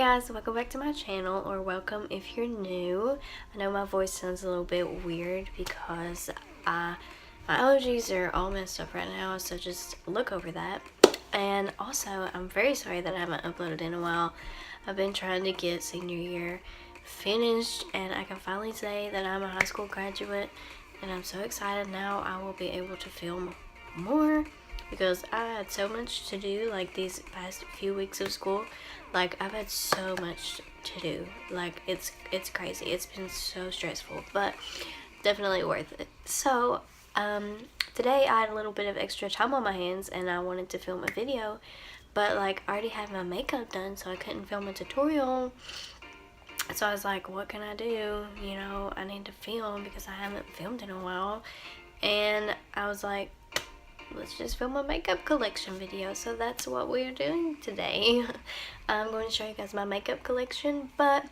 guys, welcome back to my channel, or welcome if you're new. I know my voice sounds a little bit weird because my allergies are all messed up right now, so just look over that. And also, I'm very sorry that I haven't uploaded in a while. I've been trying to get senior year finished, and I can finally say that I'm a high school graduate, and I'm so excited now. I will be able to film more because I had so much to do like these past few weeks of school. Like, I've had so much to do. Like, it's crazy. It's been so stressful, but definitely worth it. So today I had a little bit of extra time on my hands and I wanted to film a video, but like I already had my makeup done, so I couldn't film a tutorial. So I was like, what can I do? You know, I need to film because I haven't filmed in a while. And I was like, let's just film a makeup collection video. So that's what we're doing today. I'm going to show you guys my makeup collection, but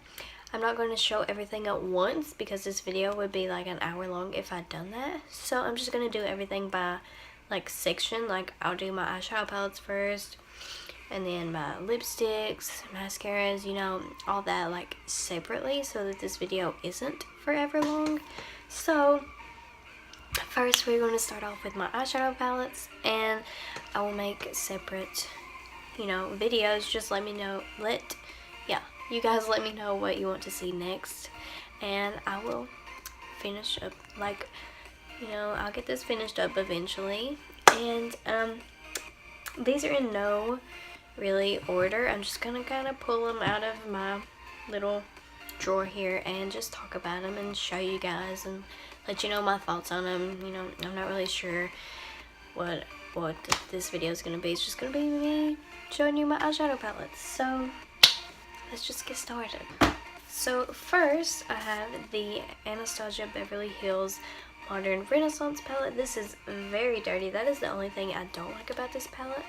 I'm not going to show everything at once because this video would be like an hour long if I'd done that. So I'm just going to do everything by like section. Like, I'll do my eyeshadow palettes first, and then my lipsticks, mascaras, you know, all that like separately, so that this video isn't forever long. So first we're going to start off with my eyeshadow palettes, and I will make separate, you know, videos. Just let me know, you guys let me know what you want to see next, and I will finish up, like, you know, I'll get this finished up eventually. And these are in no really order. I'm just gonna kind of pull them out of my little drawer here and just talk about them and show you guys and let you know my thoughts on them. You know, I'm not really sure what this video is gonna be. It's just gonna be me showing you my eyeshadow palettes. So let's just get started. So first I have the Anastasia Beverly Hills Modern Renaissance palette. This is very dirty. That is the only thing I don't like about this palette.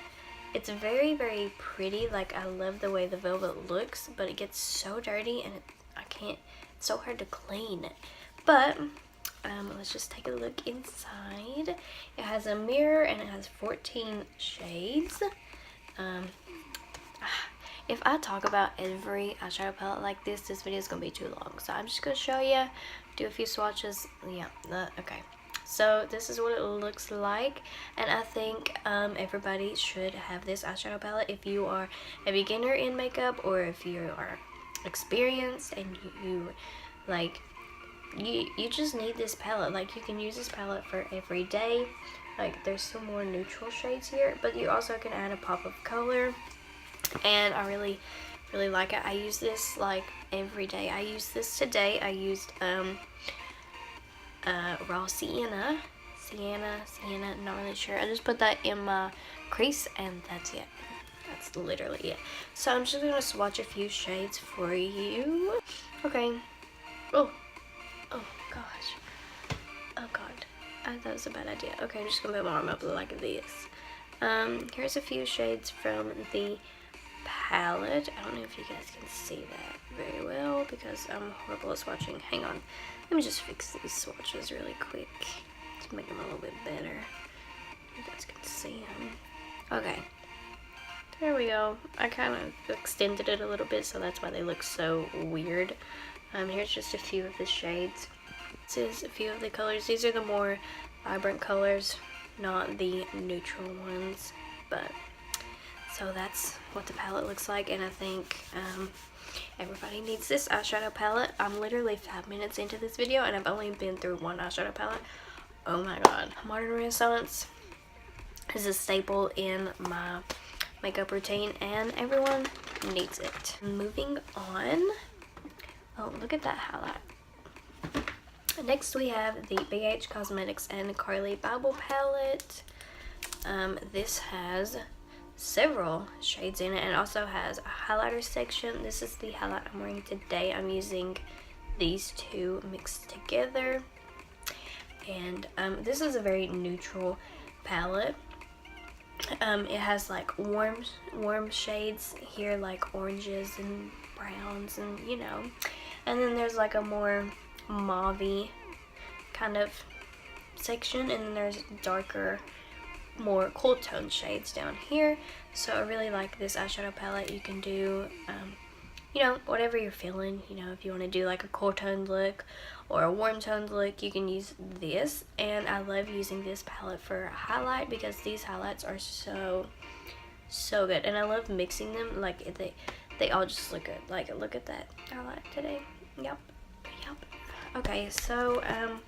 It's very, very pretty. Like, I love the way the velvet looks, but it gets so dirty and it's so hard to clean. But let's just take a look inside. It has a mirror and it has 14 shades. If I talk about every eyeshadow palette like this video is gonna be too long, so I'm just gonna show you, do a few swatches. Okay, so this is what it looks like, and I think everybody should have this eyeshadow palette if you are a beginner in makeup, or if you are experienced and you just need this palette. Like, you can use this palette for every day. Like, there's some more neutral shades here, but you also can add a pop of color, and I really like it. I use this like every day. I use this today. I used raw sienna, not really sure. I just put that in my crease and that's it. That's literally it. So I'm just gonna swatch a few shades for you. Okay. Oh gosh. Oh god, I thought it was a bad idea. Okay, I'm just gonna put my arm up like this. Here's a few shades from the palette. I don't know if you guys can see that very well because I'm horrible at swatching. Hang on, let me just fix these swatches really quick to make them a little bit better. You guys can see them. Okay, there we go. I kind of extended it a little bit, so that's why they look so weird. Here's just a few of the shades. This is a few of the colors. These are the more vibrant colors, not the neutral ones, but so that's what the palette looks like, and I think everybody needs this eyeshadow palette. I'm literally 5 minutes into this video and I've only been through one eyeshadow palette. Oh my god. Modern Renaissance is a staple in my makeup routine and everyone needs it. Moving on. Oh, look at that highlight. Next we have the BH Cosmetics and Carly Bible palette. This has several shades in it and also has a highlighter section. This is the highlight I'm wearing today. I'm using these two mixed together, and this is a very neutral palette. It has like warm shades here, like oranges and browns, and you know, and then there's like a more mauve-y kind of section, and then there's darker, more cool tone shades down here. So I really like this eyeshadow palette. You can do you know, whatever you're feeling. You know, if you want to do like a cool toned look or a warm toned look, you can use this. And I love using this palette for highlight because these highlights are so good, and I love mixing them. Like they all just look good. Like, look at that highlight today. Yep. Okay, so I'm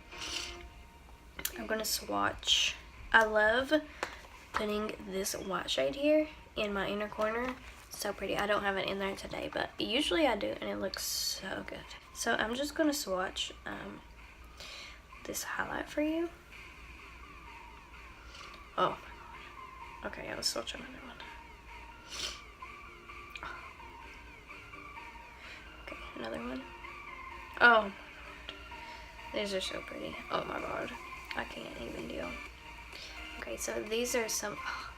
gonna swatch. I love putting this white shade here in my inner corner. So pretty. I don't have it in there today, but usually I do, and it looks so good. So I'm just gonna swatch this highlight for you. Oh, okay, I was swatching another one. Okay, another one. Oh, these are so pretty. Oh my god, I can't even deal. Okay, so these are some. Oh,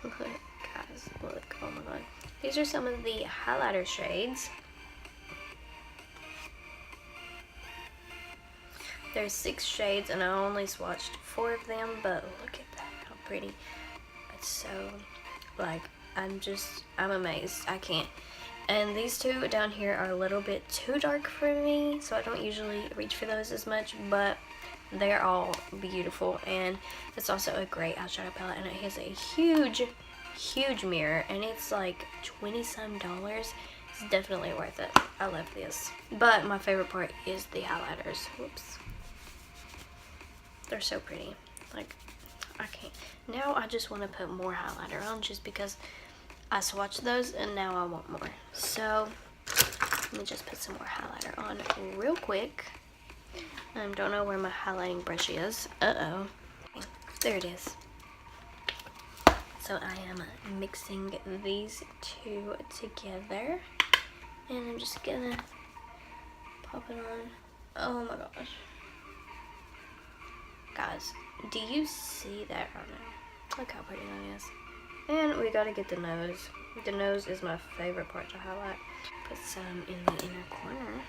look at that. Guys, look. Oh my god. These are some of the highlighter shades. There's 6 shades, and I only swatched 4 of them, but look at that, how pretty. It's so, like, I'm amazed. I can't. And these 2 down here are a little bit too dark for me, so I don't usually reach for those as much, but they're all beautiful. And it's also a great eyeshadow palette, and it has a huge mirror, and it's like $20-some. It's definitely worth it. I love this. But my favorite part is the highlighters. Whoops. They're so pretty. Like, I can't. Now I just want to put more highlighter on just because I swatched those and now I want more. So let me just put some more highlighter on real quick. Don't know where my highlighting brush is. Uh-oh. There it is. So I am mixing these 2 together. And I'm just gonna pop it on. Oh my gosh. Guys, do you see that right now? Look how pretty that is. And we gotta get the nose. The nose is my favorite part to highlight. Put some in the inner corner.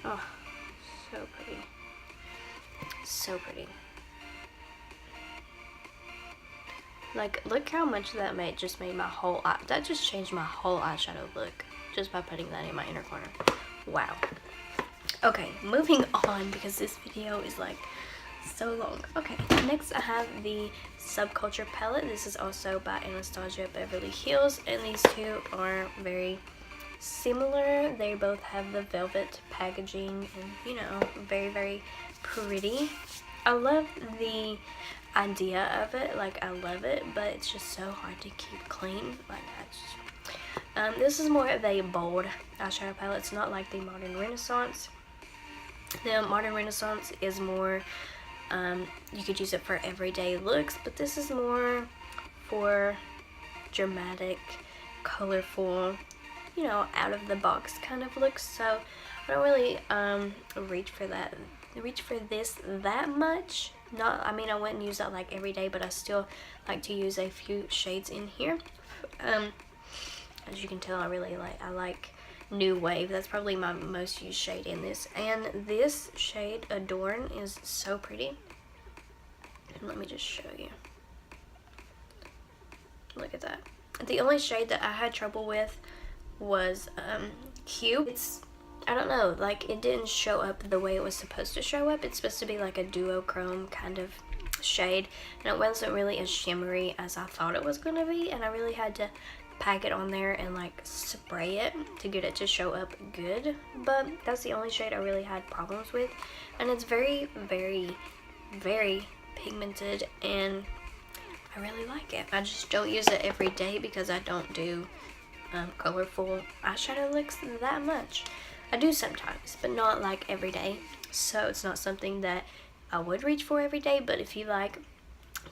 Oh, so pretty. So pretty. Like, look how much that just made my whole eye. That just changed my whole eyeshadow look just by putting that in my inner corner. Wow. Okay, moving on because this video is like so long. Okay, next I have the Subculture palette. This is also by Anastasia Beverly Hills, and these 2 are very similar. They both have the velvet packaging and, you know, very pretty. I love the idea of it. Like, I love it, but it's just so hard to keep clean. Like, this is more of a bold eyeshadow palette. It's not like the Modern Renaissance. The Modern Renaissance is more, you could use it for everyday looks, but this is more for dramatic, colorful, you know, out of the box kind of looks. So I don't really reach for this that much. Not, I mean, I wouldn't use that like every day, but I still like to use a few shades in here. As you can tell, I like New Wave. That's probably my most used shade in this. And this shade, Adorn, is so pretty. Let me just show you. Look at that. The only shade that I had trouble with was Cube. It's, I don't know, like, it didn't show up the way it was supposed to show up. It's supposed to be like a duochrome kind of shade, and it wasn't really as shimmery as I thought it was going to be, and I really had to pack it on there and like spray it to get it to show up good. But that's the only shade I really had problems with, and it's very pigmented, and I really like it. I just don't use it every day because I don't do colorful eyeshadow looks that much. I do sometimes, but not like every day, so it's not something that I would reach for every day. But if you like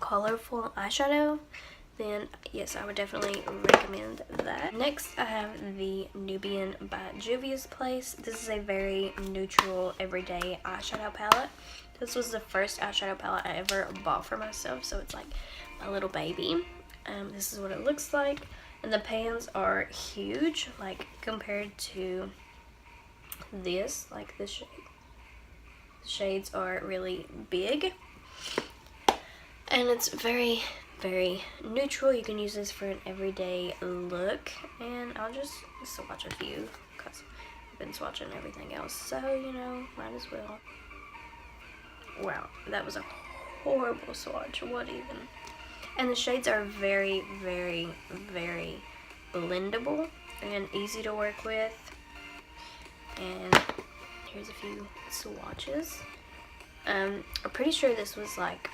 colorful eyeshadow, then yes, I would definitely recommend that. Next, I have the Nubian by Juvia's Place. This is a very neutral, everyday eyeshadow palette. This was the first eyeshadow palette I ever bought for myself, so it's like my little baby. This is what it looks like, and the pans are huge, like compared to this, like this shade. The shades are really big, and it's very very neutral. You can use this for an everyday look, and I'll just swatch a few because I've been swatching everything else, so you know, might as well. Wow, that was a horrible swatch. What even? And the shades are very, very, very blendable and easy to work with. And here's a few swatches. I'm pretty sure this was like,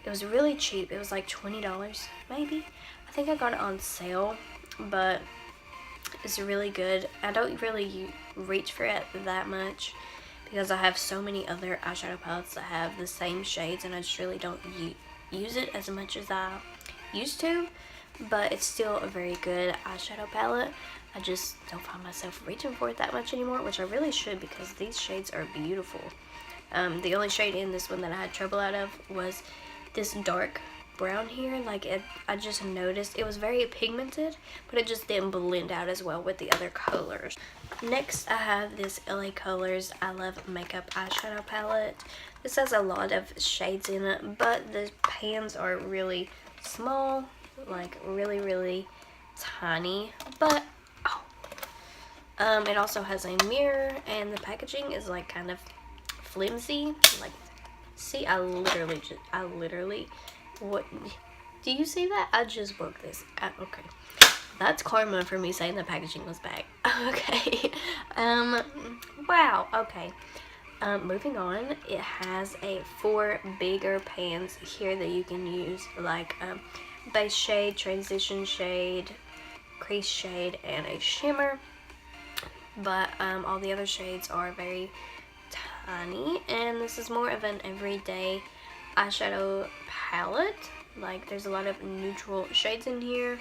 it was really cheap. It was like $20 maybe. I think I got it on sale, but it's really good. I don't really reach for it that much because I have so many other eyeshadow palettes that have the same shades, and I just really don't use it as much as I used to. But it's still a very good eyeshadow palette. I just don't find myself reaching for it that much anymore, which I really should because these shades are beautiful. The only shade in this one that I had trouble out of was this dark brown here. Like I just noticed it was very pigmented, but it just didn't blend out as well with the other colors. Next, I have this LA Colors E.L.F. Makeup Eyeshadow Palette. This has a lot of shades in it, but the pans are really small, like really, really tiny. But it also has a mirror, and the packaging is like kind of flimsy. Like, see, I literally, what, do you see that? I just broke this. Okay, that's karma for me saying the packaging was bad. Okay, wow, okay. Moving on, it has 4 bigger pans here that you can use, like base shade, transition shade, crease shade, and a shimmer. But all the other shades are very tiny, and this is more of an everyday eyeshadow palette. Like, there's a lot of neutral shades in here.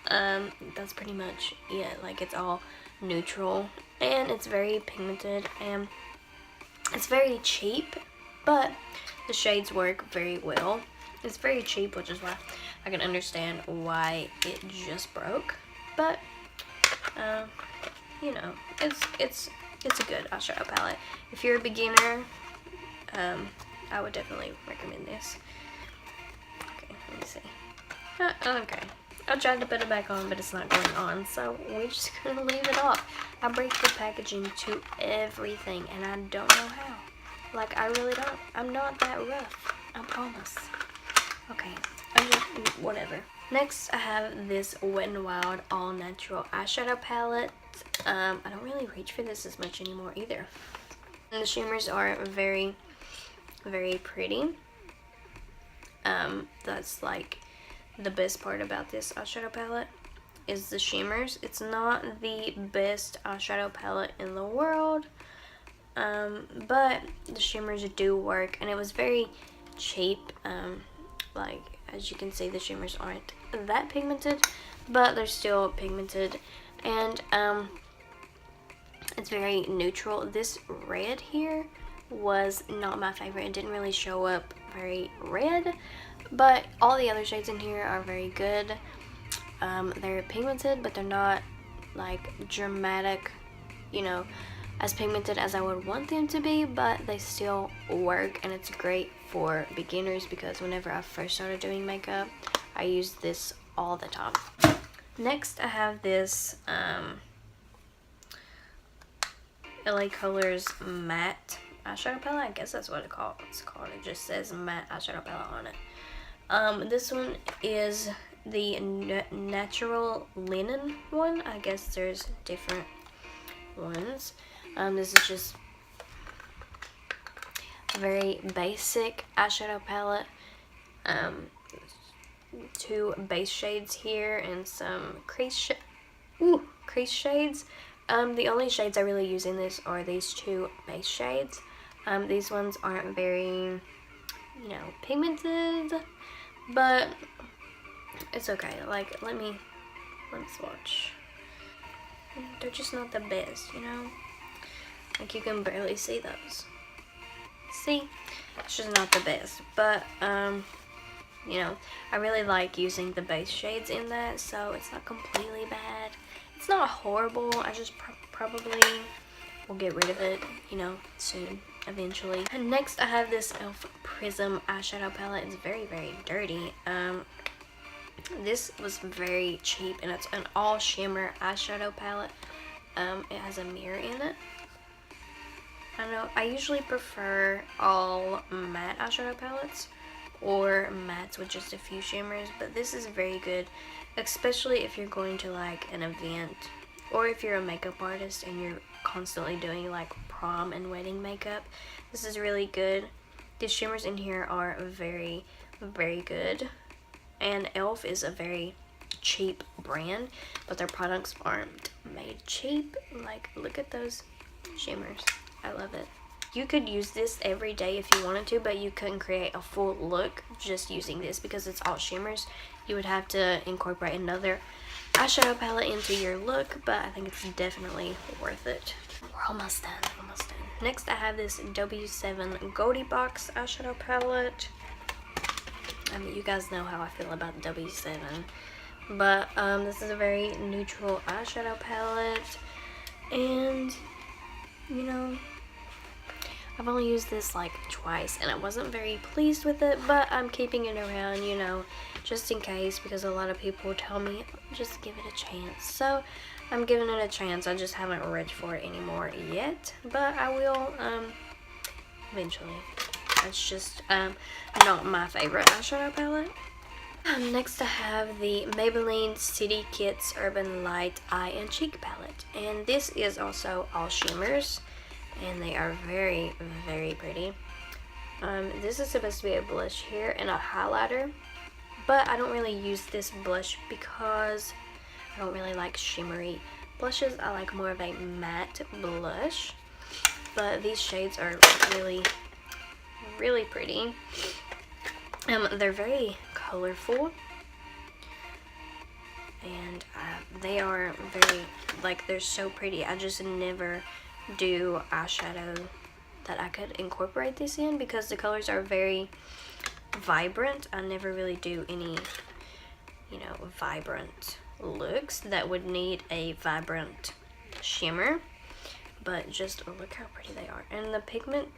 That's pretty much it. Like, it's all neutral, and it's very pigmented, and it's very cheap, but the shades work very well. It's very cheap, which is why I can understand why it just broke. But you know, it's a good eyeshadow palette. If you're a beginner, I would definitely recommend this. Okay, let me see. Okay, I tried to put it back on, but it's not going on, so we're just gonna leave it off. I break the packaging to everything, and I don't know how. Like, I really don't. I'm not that rough, I promise. Okay, whatever. Next, I have this Wet n Wild All Natural Eyeshadow Palette. I don't really reach for this as much anymore either. And the shimmers are very, very pretty. That's like the best part about this eyeshadow palette is the shimmers. It's not the best eyeshadow palette in the world, but the shimmers do work, and it was very cheap. Like, as you can see, the shimmers aren't that pigmented, but they're still pigmented, and it's very neutral. This red here was not my favorite. It didn't really show up very red, but all the other shades in here are very good. They're pigmented, but they're not like dramatic, you know, as pigmented as I would want them to be, but they still work, and it's great for beginners because whenever I first started doing makeup, I used this all the time. Next, I have this LA Colors Matte Eyeshadow Palette. I guess that's what it's called. It just says Matte Eyeshadow Palette on it. This one is the Natural Linen one. I guess there's different ones. This is just a very basic eyeshadow palette. 2 base shades here and some crease shades. The only shades I really use in this are these 2 base shades. These ones aren't very, you know, pigmented, but it's okay. Like, let me swatch. They're just not the best, you know? Like, you can barely see those. See? It's just not the best. But, you know, I really like using the base shades in that, so it's not completely bad. It's not horrible. I just probably will get rid of it, you know, soon. eventually. And next I have this E.L.F. Prism eyeshadow palette. It's very, very dirty. This was very cheap, and it's an all shimmer eyeshadow palette. It has a mirror in it. I know I usually prefer all matte eyeshadow palettes or mattes with just a few shimmers, but this is very good, especially if you're going to like an event, or if you're a makeup artist and you're constantly doing like prom and wedding makeup. This is really good. The shimmers in here are very, very good, and E.L.F. is a very cheap brand, but their products aren't made cheap. Like, look at those shimmers. I love it. You could use this every day if you wanted to, but you couldn't create a full look just using this because it's all shimmers. You would have to incorporate another eyeshadow palette into your look, but I think it's definitely worth it. We're almost done, almost done. Next I have this W7 Goldie Box eyeshadow palette. I mean, you guys know how I feel about W7, but this is a very neutral eyeshadow palette, and you know, I've only used this like twice and I wasn't very pleased with it, but I'm keeping it around, you know, just in case, because a lot of people tell me just give it a chance. So I'm giving it a chance. I just haven't reached for it anymore yet, but I will eventually. It's just not my favorite eyeshadow palette. Next I have the Maybelline City Kits Urban Light Eye and Cheek Palette, and this is also all shimmers, and they are very, very pretty. This is supposed to be a blush here and a highlighter, but I don't really use this blush because I don't really like shimmery blushes. I like more of a matte blush, but these shades are really, really pretty. They're very colorful, and they are very, like, they're so pretty. I just never do eyeshadow that I could incorporate this in because the colors are very vibrant. I never really do any, you know, vibrant looks that would need a vibrant shimmer, but just look how pretty they are. And the pigment,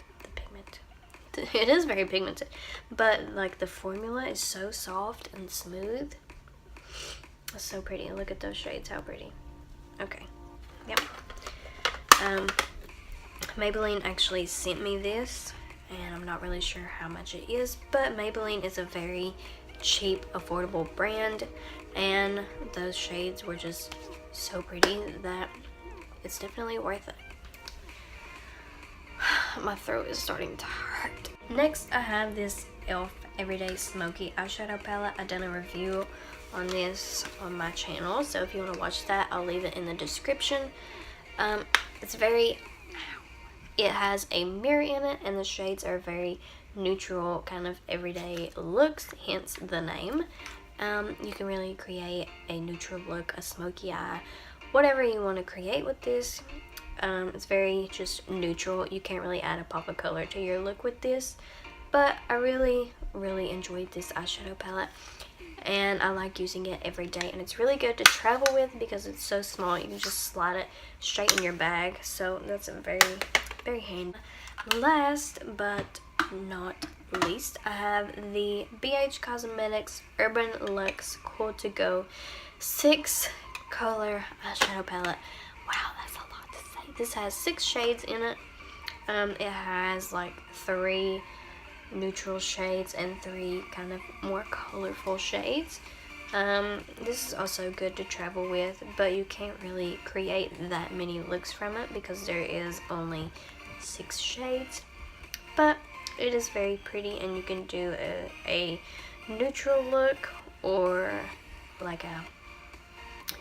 it is very pigmented, but like the formula is so soft and smooth. It's so pretty. Look at those shades, how pretty. Okay, yep. Maybelline actually sent me this, and I'm not really sure how much it is, but Maybelline is a very cheap, affordable brand, and those shades were just so pretty that it's definitely worth it. My throat is starting to hurt. Next I have this E.L.F. Everyday Smoky Eyeshadow Palette. I've done a review on this on my channel, so if you want to watch that, I'll leave it in the description. It has a mirror in it, and the shades are very neutral, kind of everyday looks, hence the name. You can really create a neutral look, a smoky eye, whatever you want to create with this. It's very just neutral. You can't really add a pop of color to your look with this, but I really, really enjoyed this eyeshadow palette, and I like using it every day, and it's really good to travel with because it's so small. You can just slide it straight in your bag, so that's a very, very handy. Last but not least, I have the BH Cosmetics Urban Luxe Cool to Go 6 color eyeshadow palette. Wow, that's a lot to say. This has 6 shades in it. It has like 3 neutral shades and 3 kind of more colorful shades. This is also good to travel with, but you can't really create that many looks from it because there is only 6 shades. But it is very pretty, and you can do a neutral look or like a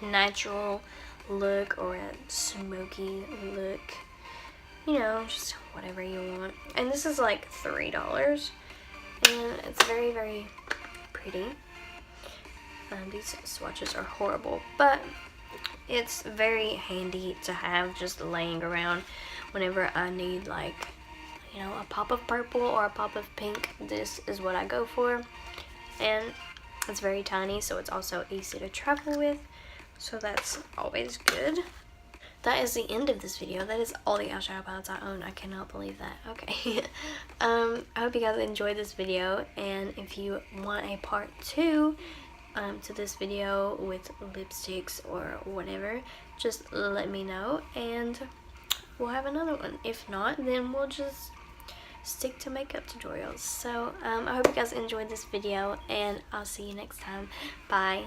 natural look or a smoky look, you know, just whatever you want. And this is like $3, and it's very, very pretty. These swatches are horrible, but it's very handy to have just laying around whenever I need, like, you know, a pop of purple or a pop of pink. This is what I go for, and it's very tiny, so it's also easy to travel with, so that's always good. that is the end of this video. That is all the eyeshadow palettes I own. I cannot believe that. Okay. I hope you guys enjoyed this video, and if you want a part 2 to this video with lipsticks or whatever, just let me know and we'll have another one. If not, then we'll just stick to makeup tutorials. So I hope you guys enjoyed this video, and I'll see you next time. Bye.